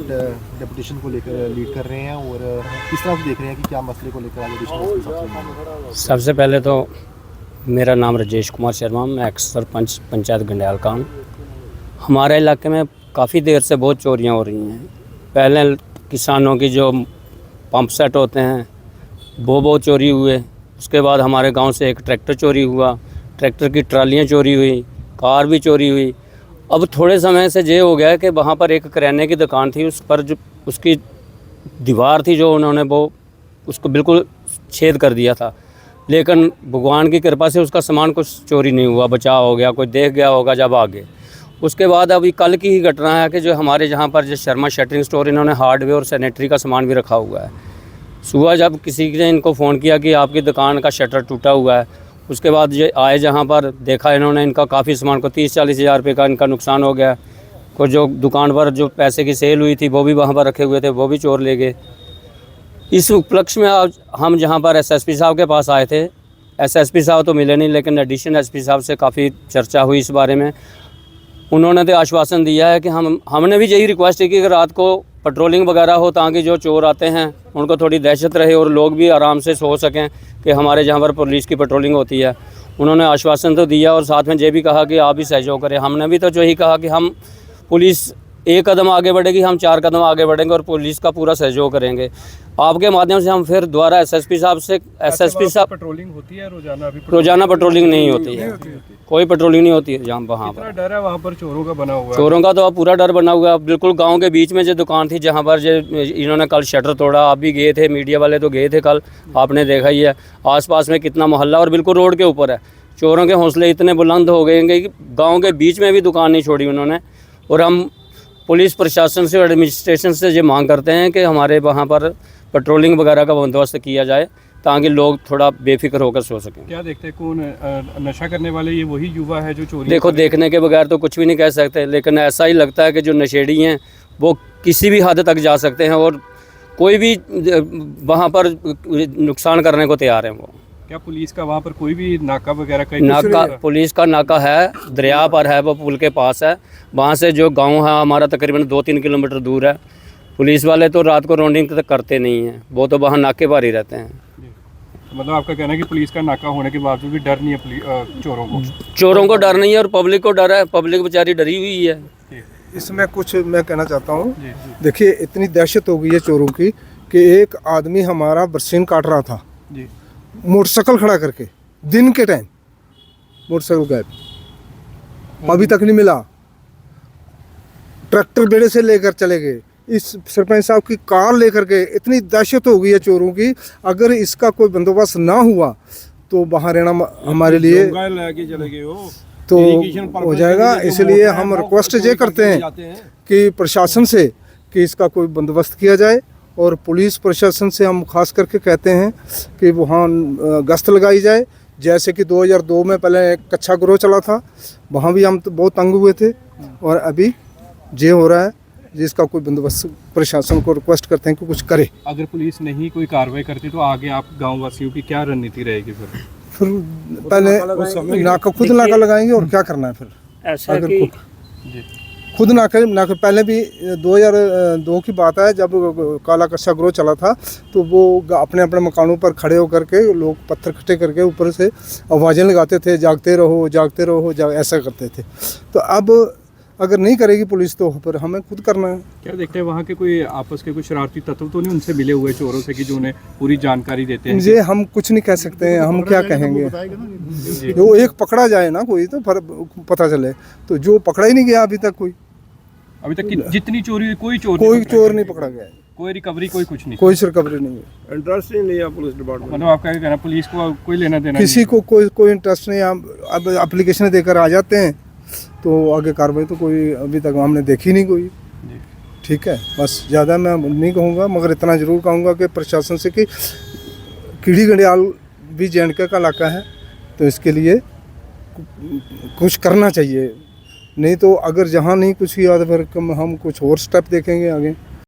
Deputation को लेकर lead कर रहे हैं और किस तरह से देख रहे हैं कि क्या मसले को लेकर आगे डिस्कस। सबसे पहले तो मेरा नाम राजेश कुमार शर्मा, मैं एक्स सरपंच पंचायत गंडयाल का हूँ। हमारे इलाके में काफ़ी देर से बहुत चोरियाँ हो रही हैं। पहले किसानों की जो पंप सेट होते हैं वो बहुत चोरी हुए। उसके बाद हमारे गांव से एक ट्रैक्टर चोरी हुआ, ट्रैक्टर की ट्रालियाँ चोरी हुई, कार भी चोरी हुई। अब थोड़े समय से ये हो गया है कि वहाँ पर एक किराने की दुकान थी, उस पर जो उसकी दीवार थी जो उन्होंने वो उसको बिल्कुल छेद कर दिया था, लेकिन भगवान की कृपा से उसका सामान कुछ चोरी नहीं हुआ, बचाव हो गया। कोई देख गया होगा जब आगे। उसके बाद अभी कल की ही घटना है कि जो हमारे जहाँ पर जो शर्मा शटरिंग स्टोर, इन्होंने हार्डवेयर और सैनिटरी का सामान भी रखा हुआ है। सुबह जब किसी ने इनको फ़ोन किया कि आपकी दुकान का शटर टूटा हुआ है, उसके बाद ये आए, जहाँ पर देखा इन्होंने इनका काफ़ी सामान को 30-40 हज़ार रुपये का इनका नुकसान हो गया। कुछ जो दुकान पर जो पैसे की सेल हुई थी वो भी वहाँ पर रखे हुए थे, वो भी चोर ले गए। इस उपलक्ष्य में आज हम जहाँ पर एसएसपी साहब के पास आए थे, एसएसपी साहब तो मिले नहीं, लेकिन एडिशनल एसपी साहब से काफ़ी चर्चा हुई इस बारे में। उन्होंने तो आश्वासन दिया है कि हमने भी यही रिक्वेस्ट की कि रात को पेट्रोलिंग वगैरह हो, ताकि जो चोर आते हैं उनको थोड़ी दहशत रहे और लोग भी आराम से सो सकें कि हमारे जहाँ पर पुलिस की पेट्रोलिंग होती है। उन्होंने आश्वासन तो दिया और साथ में ये भी कहा कि आप भी सहयोग करें। हमने भी तो यही कहा कि हम पुलिस एक कदम आगे बढ़ेगी, हम 4 कदम आगे बढ़ेंगे और पुलिस का पूरा सहयोग करेंगे। आपके माध्यम से हम फिर दोबारा एसएसपी साहब से, एसएसपी साहब पेट्रोलिंग होती है रोजाना? अभी रोजाना पेट्रोलिंग नहीं होती है, कोई पेट्रोलिंग नहीं होती है जहाँ वहाँ पर। डर है वहाँ पर चोरों का बना हुआ है? चोरों का तो अब पूरा डर बना हुआ है। बिल्कुल गांव के बीच में जो दुकान थी जहाँ पर जो इन्होंने कल शटर तोड़ा, आप भी गए थे, मीडिया वाले तो गए थे कल, आपने देखा ही है आसपास में कितना मोहल्ला और बिल्कुल रोड के ऊपर है। चोरों के हौसले इतने बुलंद हो गए कि गाँव के बीच में भी दुकान नहीं छोड़ी उन्होंने। और हम पुलिस प्रशासन से और एडमिनिस्ट्रेशन से ये मांग करते हैं कि हमारे वहाँ पर पेट्रोलिंग वगैरह का बंदोबस्त किया जाए, ताकि लोग थोड़ा बेफिक्र होकर सो सकें। क्या देखते हैं, कौन नशा करने वाले ये वही युवा है जो चोरी? देखो, देखने के बगैर तो कुछ भी नहीं कह सकते, लेकिन ऐसा ही लगता है कि जो नशेड़ी हैं वो किसी भी हद तक जा सकते हैं और कोई भी वहाँ पर नुकसान करने को तैयार हैं वो। क्या पुलिस का वहाँ पर कोई भी नाका वगैरह का? नाका, पुलिस का नाका है, दरिया पर है, वो पुल के पास है। वहाँ से जो गांव है हमारा तकरीबन 2-3 किलोमीटर दूर है। पुलिस वाले तो रात को राउंडिंग तक करते नहीं हैं, वो तो वहाँ नाके पर ही रहते हैं। मतलब आपका कहना है कि पुलिस का नाका होने के बावजूद भी डर नहीं है चोरों को? चोरों को डर नहीं है और पब्लिक को डर है। पब्लिक बेचारी डरी हुई है। इसमें कुछ मैं कहना चाहता हूँ। देखिए, इतनी दहशत हो गई है चोरों की कि एक आदमी हमारा बरसीन काट रहा था, मोटरसाइकिल खड़ा करके, दिन के टाइम मोटरसाइकिल गायब, अभी तक नहीं मिला। ट्रैक्टर बेड़े से लेकर चले गए। इस सरपंच साहब की कार लेकर के, इतनी दहशत हो गई है चोरों की। अगर इसका कोई बंदोबस्त ना हुआ तो वहाँ रहना हमारे लिए तो हो जाएगा। इसलिए हम रिक्वेस्ट ये करते हैं कि प्रशासन से कि इसका कोई बंदोबस्त किया जाए, और पुलिस प्रशासन से हम खास करके कहते हैं कि वहाँ गश्त लगाई जाए। जैसे कि 2002 में पहले एक कच्चा गिरोह चला था, वहाँ भी हम तो बहुत तंग हुए थे, और अभी ये हो रहा है। जिसका कोई बंदोबस्त प्रशासन को रिक्वेस्ट करते हैं कि कुछ करे। अगर पुलिस नहीं कोई कार्रवाई करती तो आगे आप गाँव वासियों की क्या रणनीति रहेगी? फिर पहले नाका, खुद नाका लगाएंगे और क्या करना है फिर। ऐसा अगर खुद नाका पहले भी 2002 की बात है, जब काला कच्चा गिरोह चला था तो वो अपने अपने मकानों पर खड़े होकर के लोग पत्थर इकट्ठे करके ऊपर से आवाज़ें लगाते थे, जागते रहो जागते रहो, ऐसा करते थे। तो अब अगर नहीं करेगी पुलिस तो फिर हमें खुद करना है। क्या देखते हैं वहाँ के कोई आपस के कुछ शरारती तत्व तो नहीं उनसे मिले हुए चोरों से कि जो उन्हें पूरी जानकारी देते हैं? ये हम कुछ नहीं कह सकते हैं, हम क्या कहेंगे। जो एक पकड़ा जाए ना कोई तो पता चले, तो जो पकड़ा ही नहीं गया अभी तक कोई। अभी तक जितनी चोरी हुई कोई चोर नहीं पकड़ा गया, कोई रिकवरी, कोई कुछ नहीं, कोई रिकवरी नहीं है। इंटरेस्ट ही नहीं है पुलिस डिपार्टमेंट। मतलब आपका क्या कहना, पुलिस को कोई लेना देना किसी को कोई इंटरेस्ट नहीं है। अब एप्लीकेशन देकर आ जाते हैं तो आगे कार्रवाई तो कोई अभी तक हमने देखी नहीं कोई। ठीक है, बस ज़्यादा मैं नहीं कहूँगा, मगर इतना ज़रूर कहूँगा कि प्रशासन से कि कीड़ी गंडयाल भी जे&के का इलाका है, तो इसके लिए कुछ करना चाहिए। नहीं तो अगर जहाँ नहीं कुछ किया तो फिर हम कुछ और स्टेप देखेंगे आगे।